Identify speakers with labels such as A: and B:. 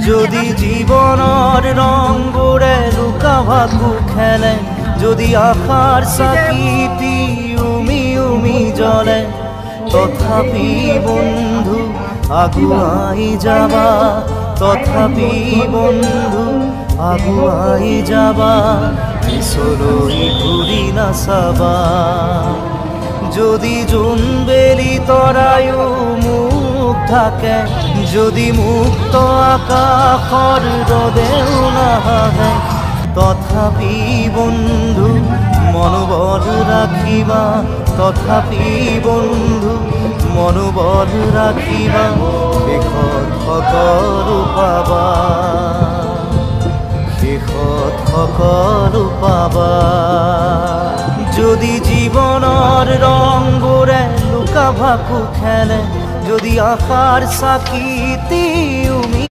A: যদি জীবনৰ ৰংবোৰে লুকা ভাকু খেলে, যদি আশাৰ চাকিটি উমি উমি জ্বলে, তথাপি বন্ধু আগুৱাই যাবা, তথাপি বন্ধু আগুৱাই যাবা, পিছলৈ ঘূৰি নাচাবা। যদি জোনবেলি তৰায়ো মুখ ঢাকে, যদি মুক্ত আকাশৰ ৰদেও নাহে, তথাপি বন্ধু মনোবল ৰাখিবা, তথাপি বন্ধু মনোবল ৰাখিবা, শেষত সকলো পাবা, শেষত সকলো পাবা। যদি জীবনৰ ৰংবোৰে লুকা ভাকু খেলে, যদি আশাৰ চাকিটি